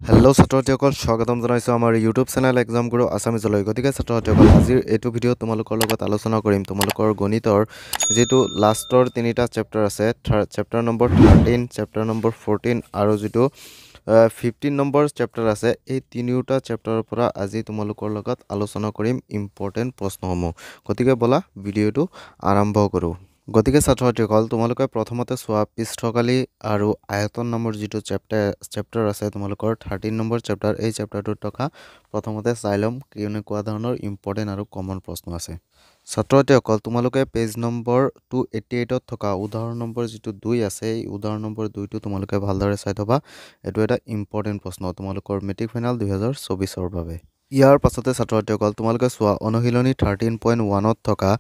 hello' ছাত্ৰসকল স্বাগতম জনাইছো আমাৰ ইউটিউব চেনেল এক্সাম গুৰু আছামিজলৈ গতিকে ছাত্ৰসকল আজিৰ এইটো ভিডিঅ' তোমালোকৰ লগত আলোচনা কৰিম তোমালোকৰ গণিতৰ যেটো লাষ্টৰ তিনিটা চেপ্টাৰ আছে চেপ্টাৰ নম্বৰ 13 চেপ্টাৰ নম্বৰ 14 আৰু যেটো 15 নম্বৰ চেপ্টাৰ আছে এই তিনিটা চেপ্টাৰৰ পৰা আজি তোমালোকৰ লগত আলোচনা কৰিম ইম্পৰ্টেন্ট প্ৰশ্নসমূহ গতিকে বলা ভিডিঅ'টো আৰম্ভ কৰো গতিকে ছাত্ৰসকল তোমালোকে প্ৰথমতে সোৱা পৃষ্ঠকালি আৰু আয়তন নম্বৰ যেটো চেপ্টাৰ আছে তোমালোকৰ 13 নম্বৰ চেপ্টাৰ এই চেপ্টাৰটোত থকা প্ৰথমতে চাইলম কেনেকুৱা ধৰণৰ ইম্পৰ্টেন্ট আৰু কমন প্ৰশ্ন আছে ছাত্ৰসকল তোমালোকে পেজ নম্বৰ 288 ত থকা উদাহৰণ নম্বৰ যেটো 2 আছে এই উদাহৰণ নম্বৰ 2 টো তোমালোকে ভালদৰে চাই থবা এটো এটা ইম্পৰ্টেন্ট প্ৰশ্ন তোমালোকৰ মেট্ৰিক ফাইনাল 2024 ৰ বাবে ইয়াৰ পাছতে ছাত্ৰসকল তোমালোকে সোৱা অনুশীলনী 13.1 ত থকা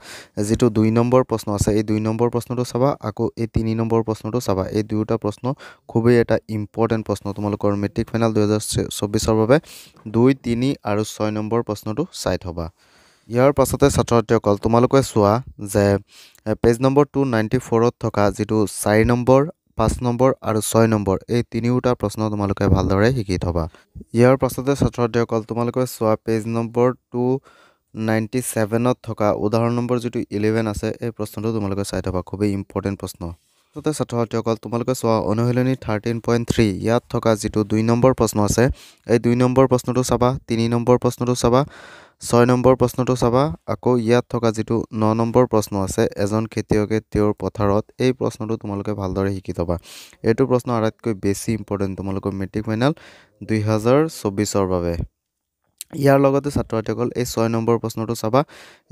যেটো 2 নম্বৰ প্ৰশ্ন আছে এই 2 নম্বৰ প্ৰশ্নটো চাবা আকৌ এই 3 নম্বৰ প্ৰশ্নটো চাবা এই দুটা প্ৰশ্ন খুবই এটা ইম্পৰ্টেন্ট প্ৰশ্ন তোমালোকৰ মেট্ৰিক ফাইনাল 2024 ৰ বাবে 2 3 আৰু 6 নম্বৰ প্ৰশ্নটো চাই থবা ইয়াৰ পাছতে ছাত্ৰসকল তোমালোকে সোৱা যে পেজ নম্বৰ 294 ত থকা যেটো 4 নম্বৰ 5 নম্বৰ আৰু 6 নম্বৰ এই তিনিটা প্ৰশ্ন তোমালোকে ভালদৰে শিকি থবা ইয়াৰ পাছতে ছাত্ৰসকল তোমালোকে সোৱা পেজ নম্বৰ 297 ত থকা উদাহৰণ নম্বৰ যেটো 11 আছে এই প্ৰশ্নটো তোমালোকে চাই থবা খুবই ইম্পৰ্টেন্ট প্ৰশ্ন ততে ছাত্ৰসকল তোমালোকে সোৱা অনুশীলনী 13.3 ইয়াত থকা যেটো 2 নম্বৰ প্ৰশ্ন আছে এই 2 নম্বৰ প্ৰশ্নটো চাবা 3 নম্বৰ প্ৰশ্নটো চাবা 6 নম্বৰ প্ৰশ্নটো চাবা আকৌ ইয়াত থকা যেটো 9 নম্বৰ প্ৰশ্ন আছে এজন খেতিয়কে তেওঁৰ পথাৰত এই প্ৰশ্নটো তোমালোকে ভালদৰে শিকি থবা এটো প্ৰশ্ন আটাইতকৈ বেছি ইম্পৰ্টেন্ট তোমালোকৰ মেট্ৰিক ফাইনাল 2024 ৰ বাবে ইয়াৰ লগতে ছাত্ৰসকল এই 6 নম্বৰ প্ৰশ্নটো চাবা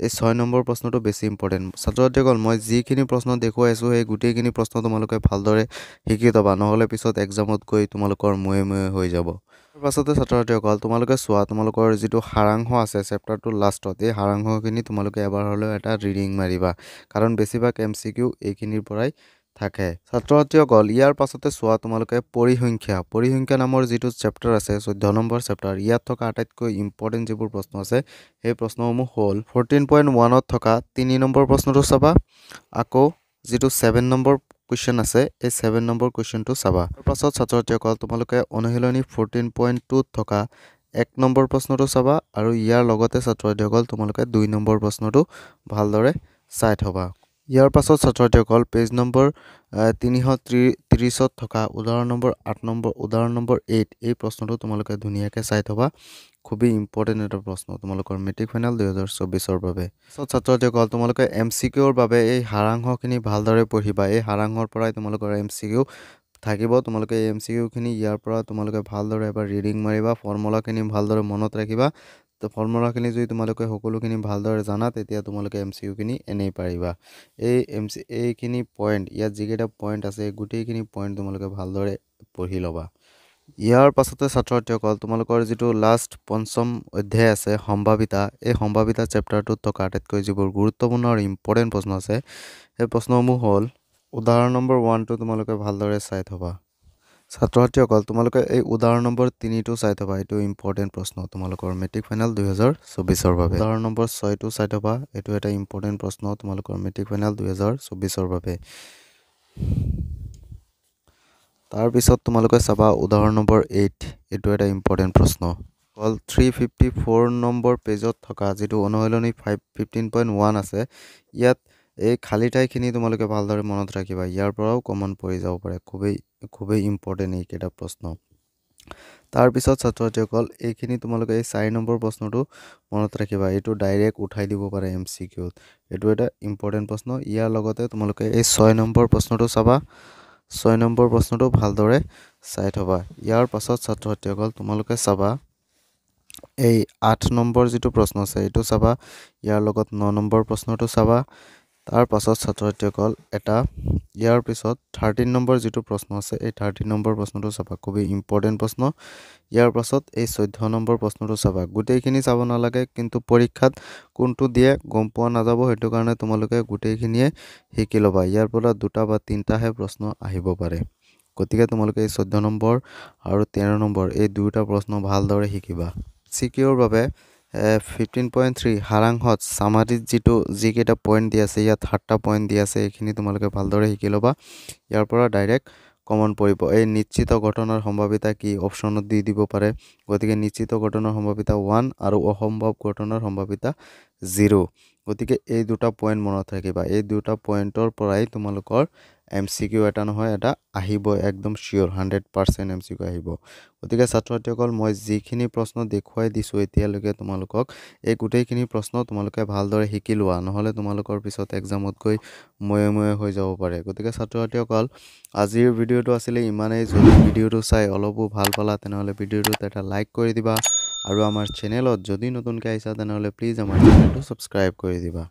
এই 6 নম্বৰ প্ৰশ্নটো বেছি ইম্পৰ্টেন্ট ছাত্ৰসকল মই যিখিনি প্ৰশ্ন দেখুৱাই আছো এই গুটেইখিনি প্ৰশ্ন তোমালোকে ভালদৰে শিকি থবা নহলে পিছত এক্সামত গৈ তোমালোকৰ ময়ে হৈ যাব পাছতে ছাত্ৰসকল তোমালোকে সোৱা তোমালোকৰ যেটো হাৰাংশ আছে চেপ্টাৰটো লাষ্টত এই হাৰাংশখিনি তোমালোকে এবাৰ হলেও এটা ৰিডিং মাৰিবা কাৰণ বেছিভাগ এমসিকিউ এইখিনিৰ পৰাই থাকে ছাত্ৰসকল ইয়াৰ পাছতে সোৱা তোমালোকে পৰিসংখ্যা নামৰ যেটো চেপ্টাৰ আছে 14 নম্বৰ চেপ্টাৰ ইয়াত থকা আটাইতকৈ ইম্পৰ্টেন্ট যেবোৰ প্ৰশ্ন আছে এই প্ৰশ্নসমূহ হ'ল 14.1 ত থকা 3 নম্বৰ প্ৰশ্নটো চাবা আকৌ যেটো 7 নম্বৰ কোৱেশ্চন আছে এই 7 নম্বৰ কোৱেশ্চনটো চাবা তাৰ পাছত ছাত্ৰসকল তোমালোকে অনুশীলনী 14.2 ত থকা 1 নম্বৰ প্ৰশ্নটো চাবা আৰু ইয়াৰ লগতে ছাত্ৰসকল তোমালোকে 2 নম্বৰ প্ৰশ্নটো ভালদৰে চাই থবা ইয়াৰ পাছত ছাত্ৰসকল পেজ নম্বৰ 330 ত থকা উদাহৰণ নম্বৰ 8 নম্বৰ উদাহৰণ নম্বৰ 8 এই প্ৰশ্নটো তোমালোকে ধুনিয়াকে চাই থবা খুবই ইম্পৰ্টেন্ট এটা প্ৰশ্ন তোমালোকৰ মেট্ৰিক ফাইনাল 2024 ৰ বাবে ছাত্ৰসকল তোমালোকে এমসিকিউৰ বাবে এই হাৰাংশখিনি ভালদৰে পঢ়িবা এই হাৰাংশৰ পৰাই তোমালোকৰ এমসিকিউ থাকিব তোমালোকে এই এমসিকিউ খিনি ইয়াৰ পৰা তোমালোকে ভালদৰে এবাৰ ৰিডিং মাৰিবা ফৰ্মুলাখিনি ভালদৰে মনত ৰাখিবা তো ফৰ্মুলাখিনি যদি তোমালোকে সকলোখিনি ভালদৰে জানা তেতিয়া তোমালোকে এমসিকিউ খিনি এনেই পাৰিবা এইখিনি পইণ্ট ইয়াত যিকেইটা পইণ্ট আছে গুটেইখিনি পইণ্ট তোমালোকে ভালদৰে পঢ়ি লবা ইয়াৰ পাছতে ছাত্ৰসকল তোমালোকৰ যেটো লাষ্ট পঞ্চম অধ্যায় আছে সম্ভাৱিতা এই সম্ভাৱিতা চেপ্টাৰটোত থকা আটাইতকৈ যিবোৰ গুৰুত্বপূৰ্ণ আৰু ইম্পৰ্টেন্ট প্ৰশ্ন আছে এই প্ৰশ্নসমূহ হ'ল উদাহৰণ নম্বৰ 1 টো তোমালোকে ভালদৰে চাই থবা ছাত্ৰসকল তোমালোকে এই উদাহৰণ নম্বৰ 3 টো চাই থবা এটো ইম্পৰ্টেন্ট প্ৰশ্ন তোমালোকৰ মেট্ৰিক ফাইনাল 2024 ৰ বাবে উদাহৰণ নম্বৰ 6 টো চাই থবা এটো এটা ইম্পৰ্টেন্ট প্ৰশ্ন তোমালোকৰ মেট্ৰিক ফাইনাল 2024 ৰ বাবে তাৰ পিছত তোমালোকে চাবা উদাহৰণ নম্বৰ 8 এটো এটা ইম্পৰ্টেন্ট প্ৰশ্ন কল 354 নম্বৰ পেজত থকা যেটো অনুশীলনী 15.1 আছে ইয়াত এই খালি ঠাইখিনি তোমালোকে ভালদৰে মনত ৰাখিবা ইয়াৰ পৰাও কমন পৰি যাব পাৰে খুবেই ইম্পৰ্টেন্ট এইকেইটা প্ৰশ্ন তাৰ পিছত ছাত্ৰসকল এইখিনি তোমালোকে এই 4 নম্বৰ প্ৰশ্নটো মনত ৰাখিবা এটো ডাইৰেক্ট উঠাই দিব পাৰে এমসিকিউ এটো এটা ইম্পৰ্টেন্ট প্ৰশ্ন ইয়াৰ লগতে তোমালোকে এই 6 নম্বৰ প্ৰশ্নটো চাবা 6 নম্বৰ প্ৰশ্নটো ভালদৰে চাই থবা ইয়াৰ পাছত ছাত্ৰসকল তোমালোকে চাবা এই 8 নম্বৰ যেটো প্ৰশ্ন আছে এটো চাবা ইয়াৰ লগত 9 নম্বৰ প্ৰশ্নটো চাবা তাৰ পাছত ছাত্ৰসকল এটা ইয়াৰ পিছত 13 নম্বৰ যেটো প্ৰশ্ন আছে এই 13 নম্বৰ প্ৰশ্নটো চাবা খুবই ইম্পৰ্টেন্ট প্ৰশ্ন ইয়াৰ পাছত এই 14 নম্বৰ প্ৰশ্নটো চাবা গুটেইখিনি চাব নালাগে কিন্তু পৰীক্ষাত কোনটো দিয়ে গম পোৱা নাযাব হেতু কাৰণে তোমালোকে গুটেইখিনিয়ে শিকি লবা ইয়াৰ পৰা দুটা বা তিনটাহে প্ৰশ্ন আহিব পাৰে গতিকে তোমালোকে এই 14 নম্বৰ আৰু 13 নম্বৰ এই দুটা প্ৰশ্ন ভালদৰে শিকিবা সিকিউৰ বাবে 15.3 হাৰাংশত সামাৰিত যিকেইটা পইণ্ট দি আছে ইয়াত 7টা পইণ্ট দি আছে এইখিনি তোমালোকে ভালদৰে শিকি লবা ইয়াৰ পৰা ডাইৰেক্ট কমন পৰিব এই নিশ্চিত ঘটনাৰ সম্ভাৱিতা কি অপশ্যনত দি দিব পাৰে গতিকে নিশ্চিত ঘটনাৰ সম্ভাৱিতা 1 আৰু অসম্ভৱ ঘটনাৰ সম্ভাৱিতা 0 গতিকে এই দুটা পইণ্ট মনত ৰাখিবা এই দুটা পইণ্টৰ পৰাই তোমালোকৰ MCQ এটা নহয় এটা আহিব একদম শিওৰ 100% MCQ আহিব গতিকে ছাত্ৰ-ছাত্ৰীসকল মই যিখিনি প্ৰশ্ন দেখুৱাই দিছো এতিয়ালৈকে তোমালোকক এই গোটেইখিনি প্ৰশ্ন তোমালোকে ভালদৰে শিকি লোৱা নহলে তোমালোকৰ পিছত এক্সামত গৈ ময়ে হৈ যাব পাৰে গতিকে ছাত্ৰ-ছাত্ৰীসকল আজিৰ ভিডিওটো আছিল ইমানেই যদি ভিডিওটো চাই অলপো ভাল পালা তেনেহলে ভিডিওটোত এটা লাইক কৰি দিবা আৰু আমাৰ চেনেলত যদি নতুনকৈ আহিছা তেনেহলে প্লিজ আমাৰ চেনেলটো সাবস্ক্ৰাইব কৰি দিবা